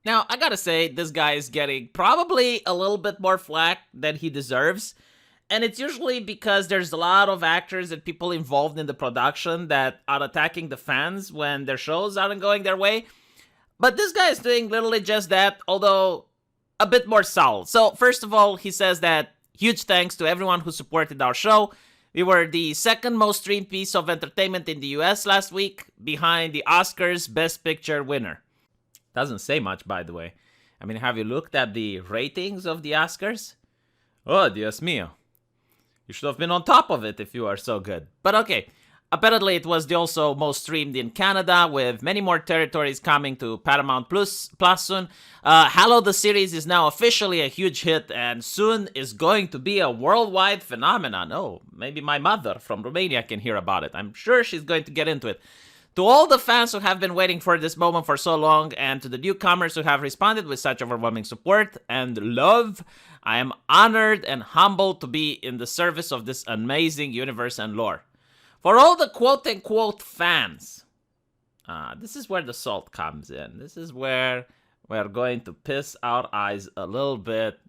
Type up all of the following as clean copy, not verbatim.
Now, I gotta say, this guy is getting probably a little bit more flack than he deserves. And it's usually because there's a lot of actors and people involved in the production that are attacking the fans when their shows aren't going their way. But this guy is doing literally just that, although a bit more subtle. So, first of all, he says that huge thanks to everyone who supported our show. We were the second most streamed piece of entertainment in the US last week, behind the Oscars Best Picture winner. Doesn't say much, by the way. I mean, have you looked at the ratings of the Oscars? Oh, Dios mío. You should have been on top of it if you are so good. But okay, apparently it was the also most streamed in Canada, with many more territories coming to Paramount Plus soon. Halo the series is now officially a huge hit and soon is going to be a worldwide phenomenon. Oh, maybe my mother from Romania can hear about it. I'm sure she's going to get into it. To all the fans who have been waiting for this moment for so long, and to the newcomers who have responded with such overwhelming support and love, I am honored and humbled to be in the service of this amazing universe and lore. For all the quote-unquote fans, this is where the salt comes in. This is where we're going to piss our eyes a little bit,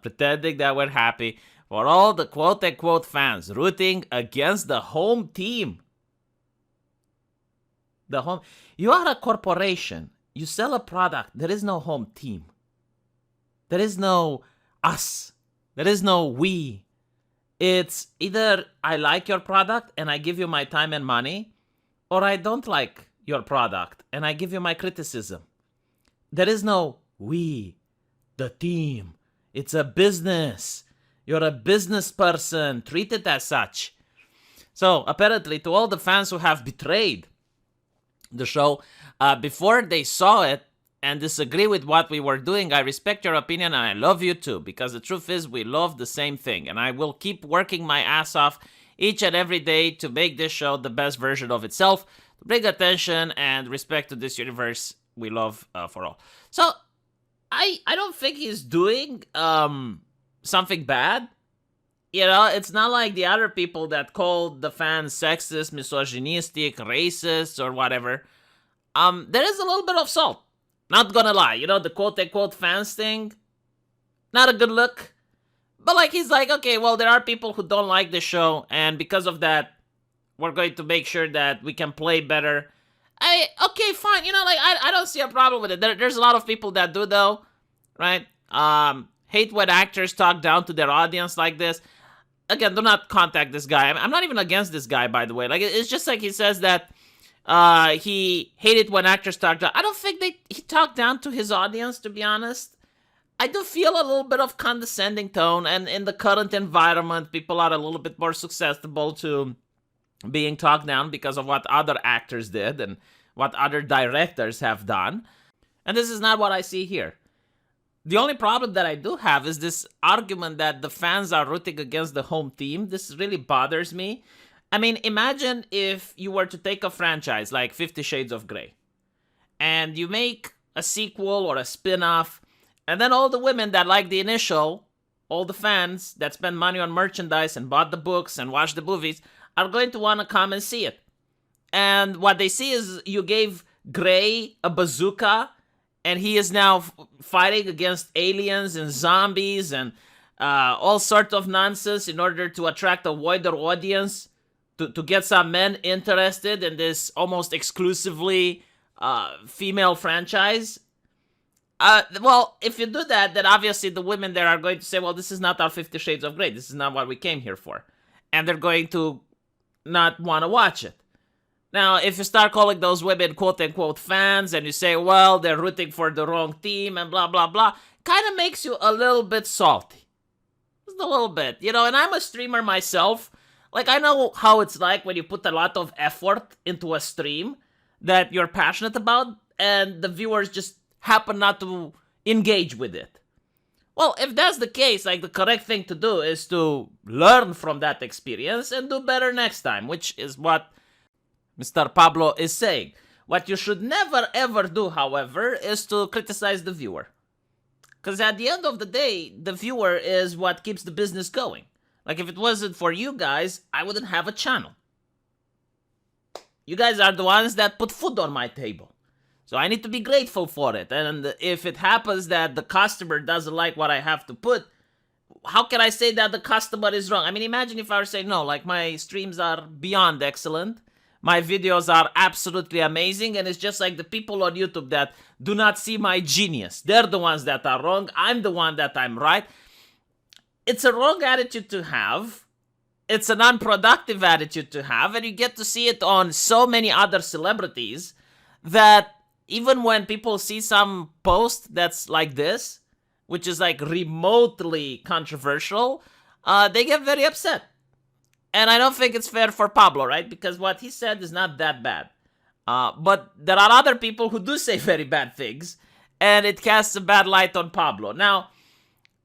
pretending that we're happy. For all the quote-unquote fans rooting against the home team. You are a corporation. You sell a product. There is no home team. There is no us. There is no we. It's either I like your product and I give you my time and money, or I don't like your product and I give you my criticism. There is no we, the team. It's a business. You're a business person. Treat it as such. So, apparently, to all the fans who have betrayed the show, before they saw it and disagree with what we were doing, I respect your opinion and I love you too, because the truth is we love the same thing, and I will keep working my ass off each and every day to make this show the best version of itself, to bring attention and respect to this universe we love for all. So I don't think he's doing something bad. You know, it's not like the other people that called the fans sexist, misogynistic, racist, or whatever. There is a little bit of salt. Not gonna lie, you know, the quote-unquote fans thing, not a good look. But, like, he's like, okay, well, there are people who don't like the show, and because of that, we're going to make sure that we can play better. Okay, fine, you know, like, I don't see a problem with it. There's a lot of people that do, though, right? Hate when actors talk down to their audience like this. Again, do not contact this guy. I'm not even against this guy, by the way. Like, it's just like he says that he hated when actors talk down. I don't think he talked down to his audience, to be honest. I do feel a little bit of condescending tone, and in the current environment, people are a little bit more susceptible to being talked down because of what other actors did and what other directors have done. And this is not what I see here. The only problem that I do have is this argument that the fans are rooting against the home team. This really bothers me. I mean, imagine if you were to take a franchise like 50 Shades of Grey, and you make a sequel or a spin-off, and then all the women that like the initial, all the fans that spend money on merchandise and bought the books and watched the movies, are going to want to come and see it. And what they see is you gave Grey a bazooka, and he is now fighting against aliens and zombies and all sorts of nonsense in order to attract a wider audience, to get some men interested in this almost exclusively female franchise. Well, if you do that, then obviously the women there are going to say, well, this is not our 50 Shades of Grey. This is not what we came here for. And they're going to not want to watch it. Now, if you start calling those women quote-unquote fans and you say, well, they're rooting for the wrong team and blah, blah, blah, kind of makes you a little bit salty. Just a little bit, you know, and I'm a streamer myself. Like, I know how it's like when you put a lot of effort into a stream that you're passionate about and the viewers just happen not to engage with it. Well, if that's the case, like, the correct thing to do is to learn from that experience and do better next time, which is what Mr. Pablo is saying. What you should never ever do, however, is to criticize the viewer. Because at the end of the day, the viewer is what keeps the business going. Like, if it wasn't for you guys, I wouldn't have a channel. You guys are the ones that put food on my table. So I need to be grateful for it. And if it happens that the customer doesn't like what I have to put, how can I say that the customer is wrong? I mean, imagine if I were saying, no, like my streams are beyond excellent. My videos are absolutely amazing. And it's just like the people on YouTube that do not see my genius. They're the ones that are wrong. I'm the one that I'm right. It's a wrong attitude to have. It's an unproductive attitude to have. And you get to see it on so many other celebrities that even when people see some post that's like this, which is like remotely controversial, they get very upset. And I don't think it's fair for Pablo, right? Because what he said is not that bad. But there are other people who do say very bad things, and it casts a bad light on Pablo. Now,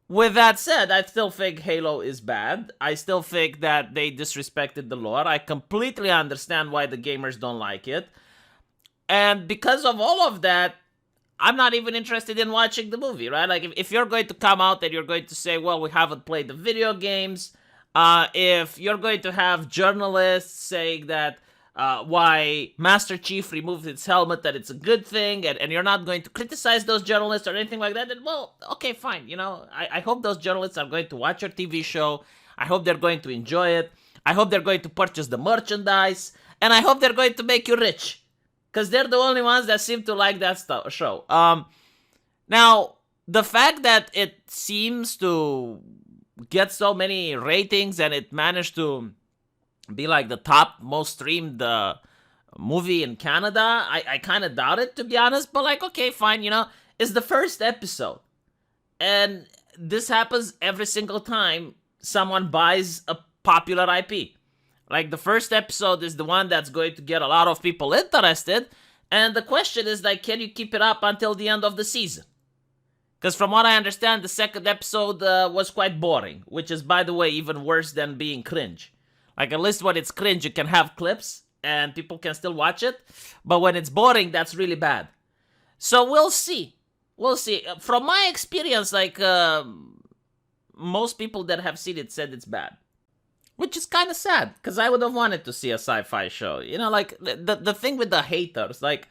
with that said, I still think Halo is bad. I still think that they disrespected the lore. I completely understand why the gamers don't like it. And because of all of that, I'm not even interested in watching the movie, right? Like, if you're going to come out and you're going to say, well, we haven't played the video games, if you're going to have journalists saying that why Master Chief removed his helmet, that it's a good thing, and you're not going to criticize those journalists or anything like that, then, well, okay, fine. You know, I hope those journalists are going to watch your TV show. I hope they're going to enjoy it. I hope they're going to purchase the merchandise. And I hope they're going to make you rich. Because they're the only ones that seem to like that show. Now, the fact that it seems to get so many ratings and it managed to be like the top most streamed movie in Canada, I kind of doubt it, to be honest. But like, okay, fine, you know, it's the first episode. And this happens every single time someone buys a popular IP. Like, the first episode is the one that's going to get a lot of people interested. And the question is, like, can you keep it up until the end of the season? Because from what I understand, the second episode was quite boring. Which is, by the way, even worse than being cringe. Like, at least when it's cringe, you can have clips. And people can still watch it. But when it's boring, that's really bad. So we'll see. We'll see. From my experience, like, most people that have seen it said it's bad. Which is kind of sad, because I would have wanted to see a sci-fi show. You know, like, the thing with the haters, like,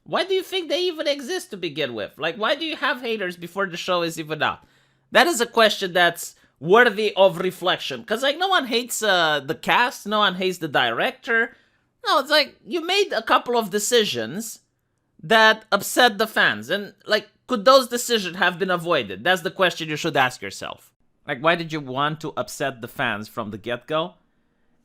why do you think they even exist to begin with? Like, why do you have haters before the show is even out? That is a question that's worthy of reflection. Because, like, no one hates the cast, no one hates the director. No, it's like, you made a couple of decisions that upset the fans. And, like, could those decisions have been avoided? That's the question you should ask yourself. Like, why did you want to upset the fans from the get-go?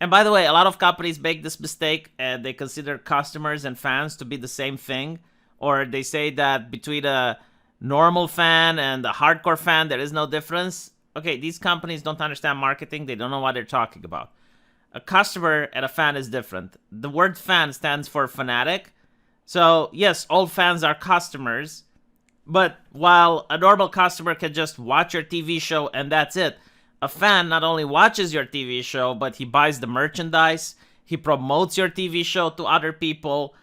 And by the way, a lot of companies make this mistake and they consider customers and fans to be the same thing. Or they say that between a normal fan and a hardcore fan, there is no difference. Okay, these companies don't understand marketing. They don't know what they're talking about. A customer and a fan is different. The word fan stands for fanatic. So, yes, all fans are customers. But while a normal customer can just watch your TV show and that's it, a fan not only watches your TV show, but he buys the merchandise, he promotes your TV show to other people.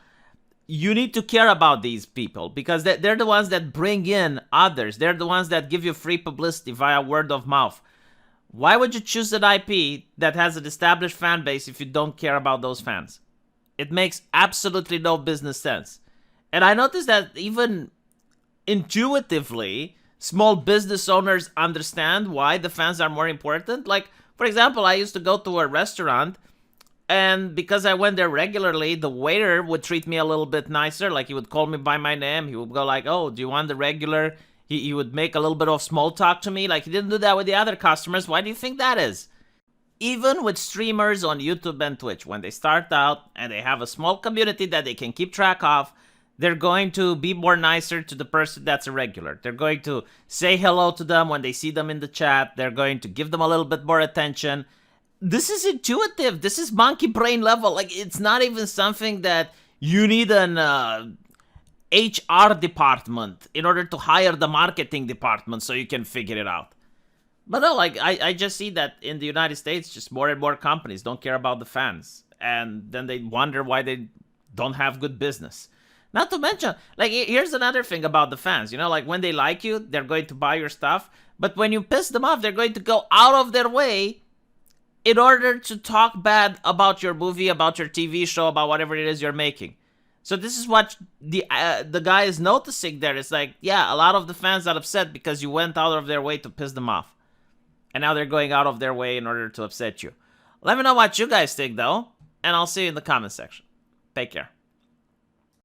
You need to care about these people because they're the ones that bring in others. They're the ones that give you free publicity via word of mouth. Why would you choose an IP that has an established fan base if you don't care about those fans? It makes absolutely no business sense. And I noticed that even intuitively, small business owners understand why the fans are more important. Like, for example, I used to go to a restaurant, and because I went there regularly, the waiter would treat me a little bit nicer. Like, he would call me by my name. He would go like, oh, do you want the regular? He would make a little bit of small talk to me. Like, he didn't do that with the other customers. Why do you think that is? Even with streamers on YouTube and Twitch, when they start out and they have a small community that they can keep track of, they're going to be more nicer to the person that's a regular. They're going to say hello to them when they see them in the chat. They're going to give them a little bit more attention. This is intuitive. This is monkey brain level. Like, it's not even something that you need an HR department in order to hire the marketing department so you can figure it out. But no, like, I just see that in the United States, just more and more companies don't care about the fans. And then they wonder why they don't have good business. Not to mention, like, here's another thing about the fans. You know, like, when they like you, they're going to buy your stuff. But when you piss them off, they're going to go out of their way in order to talk bad about your movie, about your TV show, about whatever it is you're making. So this is what the guy is noticing there. It's like, yeah, a lot of the fans are upset because you went out of their way to piss them off. And now they're going out of their way in order to upset you. Let me know what you guys think, though. And I'll see you in the comment section. Take care.